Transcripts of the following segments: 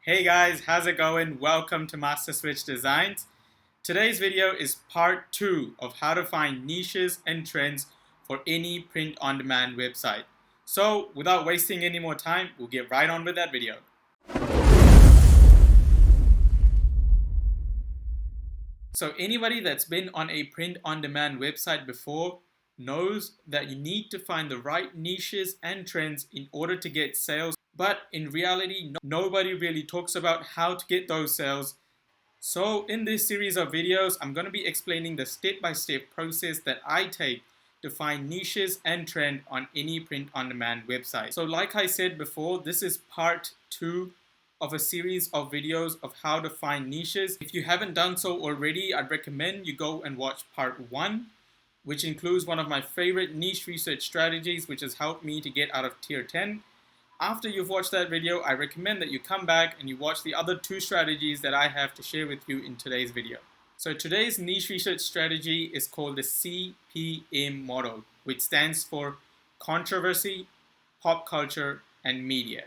Hey guys, how's it going? Welcome to Master Switch Designs. Today's video is part 2 of how to find niches and trends for any print-on-demand website. So without wasting any more time, we'll get right on with that video. So anybody that's been on a print-on-demand website before knows that you need to find the right niches and trends in order to get sales. But in reality, nobody really talks about how to get those sales. So in this series of videos, I'm going to be explaining the step-by-step process that I take to find niches and trend on any print-on-demand website. So like I said before, this is part 2 of a series of videos of how to find niches. If you haven't done so already, I'd recommend you go and watch part 1, which includes one of my favorite niche research strategies, which has helped me to get out of tier 10. After you've watched that video, I recommend that you come back and you watch the other 2 strategies that I have to share with you in today's video. So today's niche research strategy is called the CMP Model, which stands for controversy, pop culture, and media.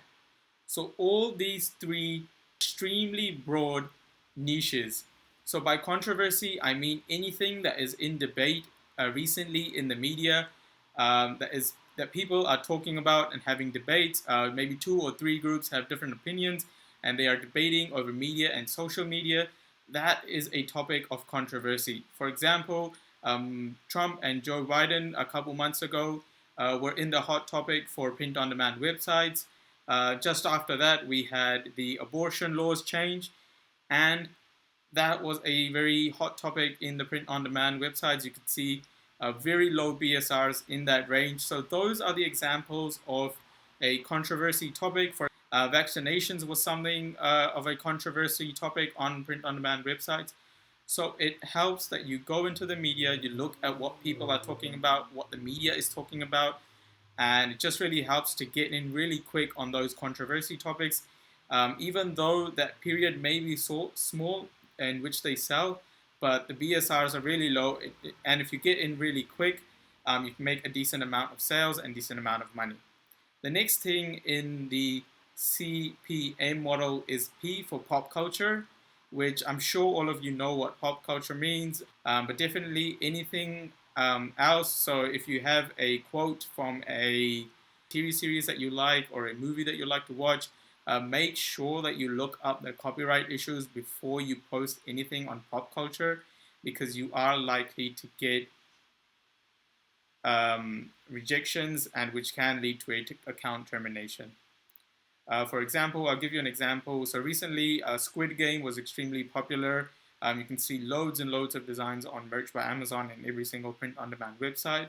So all these 3 extremely broad niches. So by controversy, I mean anything that is in debate recently in the media, that people are talking about and having debates. Maybe 2 or 3 groups have different opinions and they are debating over media and social media. That is a topic of controversy. For example, Trump and Joe Biden a couple months ago were in the hot topic for print-on-demand websites. Just after that, we had the abortion laws change, and that was a very hot topic in the print-on-demand websites. You could see very low BSRs in that range. So those are the examples of a controversy topic. For vaccinations was something of a controversy topic on print-on-demand websites. So it helps that you go into the media, you look at what people are talking about, what the media is talking about, and it just really helps to get in really quick on those controversy topics. Even though that period may be so small in which they sell, but the BSRs are really low, and if you get in really quick, you can make a decent amount of sales and decent amount of money. The next thing in the CPM model is P for pop culture, which I'm sure all of you know what pop culture means, but definitely anything else. So if you have a quote from a TV series that you like or a movie that you like to watch, make sure that you look up the copyright issues before you post anything on pop culture, because you are likely to get rejections, and which can lead to an account termination. For example, I'll give you an example. So recently, Squid Game was extremely popular. You can see loads and loads of designs on Merch by Amazon and every single print-on-demand website.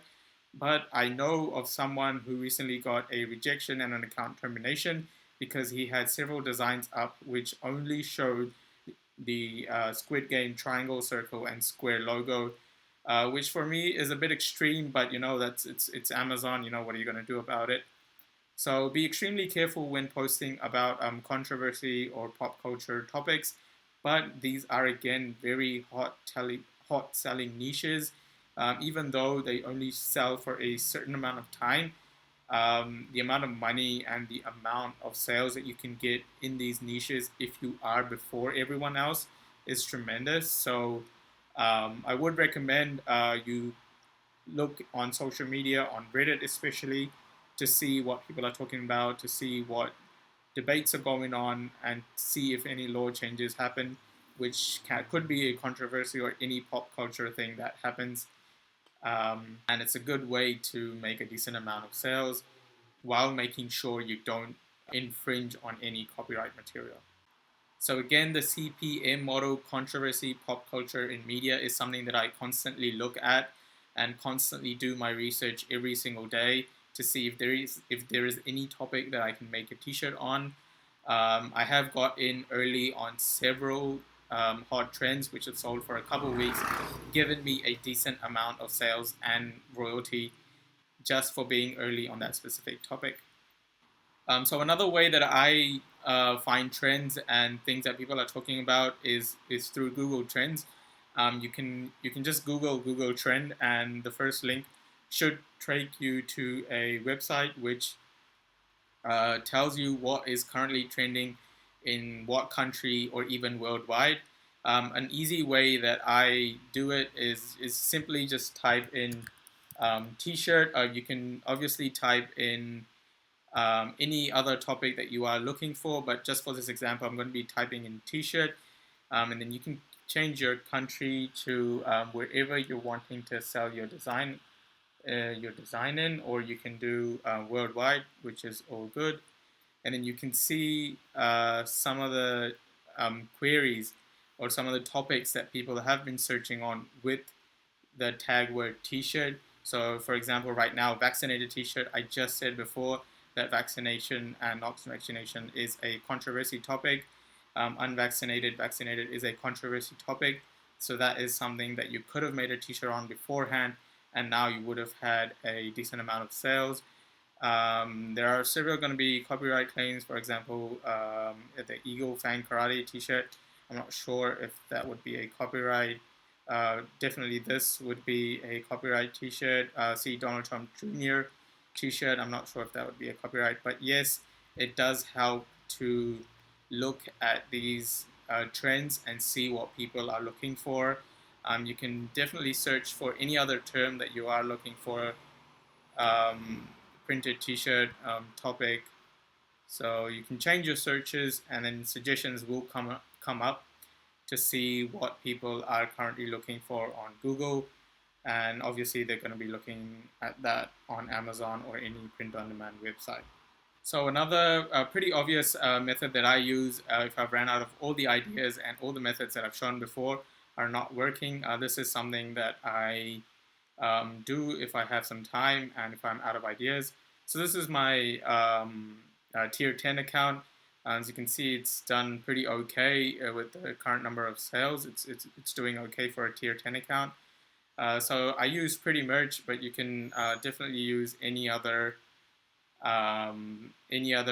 But I know of someone who recently got a rejection and an account termination because he had several designs up which only showed the Squid Game triangle, circle, and square logo, which for me is a bit extreme, but you know, it's Amazon, you know, what are you going to do about it? So be extremely careful when posting about controversy or pop culture topics, but these are again very hot selling niches. Even though they only sell for a certain amount of time, the amount of money and the amount of sales that you can get in these niches if you are before everyone else is tremendous. So I would recommend you look on social media, on Reddit especially, to see what people are talking about, to see what debates are going on, and see if any law changes happen, which could be a controversy or any pop culture thing that happens. And it's a good way to make a decent amount of sales while making sure you don't infringe on any copyright material. So again, the CPM model, controversy, pop culture in media, is something that I constantly look at and constantly do my research every single day to see if there is any topic that I can make a t-shirt on. I have got in early on several hot trends which have sold for a couple of weeks, given me a decent amount of sales and royalty just for being early on that specific topic. So another way that I find trends and things that people are talking about is through Google Trends. You can just Google Trend, and the first link should take you to a website which tells you what is currently trending in what country or even worldwide. An easy way that I do it is simply just type in t-shirt. You can obviously type in any other topic that you are looking for, but just for this example, I'm going to be typing in t-shirt, and then you can change your country to wherever you're wanting to sell your design in, or you can do worldwide, which is all good. And then you can see some of the queries or some of the topics that people have been searching on with the tag word t-shirt. So for example, right now, vaccinated t-shirt, I just said before that vaccination and not vaccination is a controversy topic. Unvaccinated, vaccinated is a controversy topic. So that is something that you could have made a t-shirt on beforehand, and now you would have had a decent amount of sales. There are several going to be copyright claims. For example, the Eagle Fang Karate t-shirt, I'm not sure if that would be a copyright. Definitely this would be a copyright t-shirt. See Donald Trump Jr. t-shirt, I'm not sure if that would be a copyright, but yes, it does help to look at these trends and see what people are looking for. You can definitely search for any other term that you are looking for. Printed t-shirt topic. So you can change your searches, and then suggestions will come up to see what people are currently looking for on Google. And obviously they're going to be looking at that on Amazon or any print-on-demand website. So another pretty obvious method that I use if I've ran out of all the ideas and all the methods that I've shown before are not working, this is something that I do if I have some time and if I'm out of ideas. So this is my tier 10 account. As you can see, it's done pretty okay with the current number of sales. It's doing okay for a tier 10 account. So I use Pretty Merch, but you can definitely use any other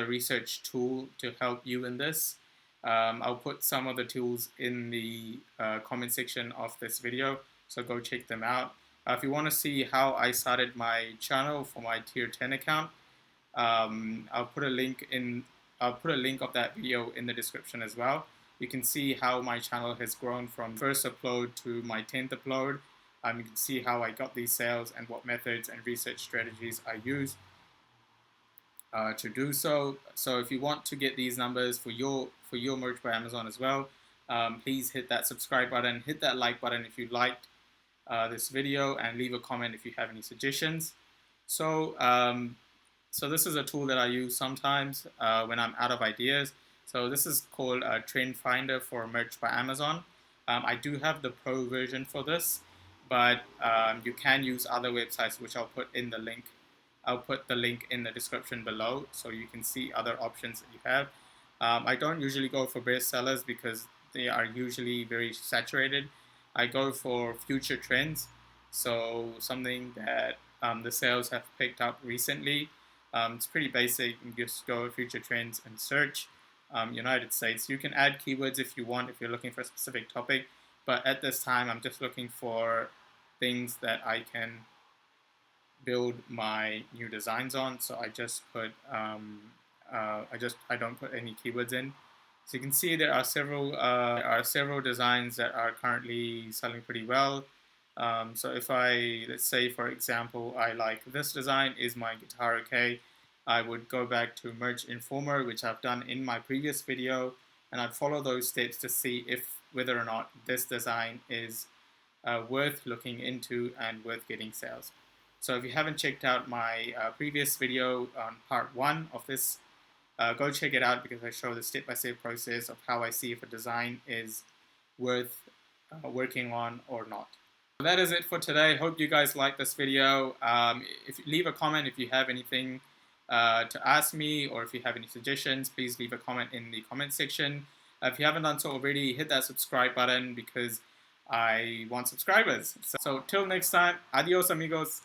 research tool to help you in this. I'll put some of the tools in the comment section of this video, so go check them out. If you want to see how I started my channel for my tier 10 account, I'll put a link of that video in the description as well. You can see how my channel has grown from first upload to my 10th upload. You can see how I got these sales and what methods and research strategies I use to do so. So if you want to get these numbers for your merch by Amazon as well, please hit that subscribe button, hit that like button if you liked this video, and leave a comment if you have any suggestions. So so this is a tool that I use sometimes when I'm out of ideas. So this is called Trend Finder for Merch by Amazon. I do have the pro version for this, but you can use other websites, which I'll put in the link. I'll put the link in the description below so you can see other options that you have. I don't usually go for best sellers because they are usually very saturated. I go for future trends, so something that the sales have picked up recently. It's pretty basic. You just go future trends and search United States. You can add keywords if you want, if you're looking for a specific topic, but at this time I'm just looking for things that I can build my new designs on. So I just put I don't put any keywords in. So you can see there are several designs that are currently selling pretty well. So if let's say for example, I like this design, is my guitar okay? I would go back to Merch Informer, which I've done in my previous video, and I'd follow those steps to see whether or not this design is worth looking into and worth getting sales. So if you haven't checked out my previous video on part 1 of this, go check it out, because I show the step-by-step process of how I see if a design is worth working on or not. So that is it for today. Hope you guys liked this video. If you leave a comment if you have anything to ask me, or if you have any suggestions, please leave a comment in the comment section. If you haven't done so already, hit that subscribe button, because I want subscribers. So till next time, adios amigos.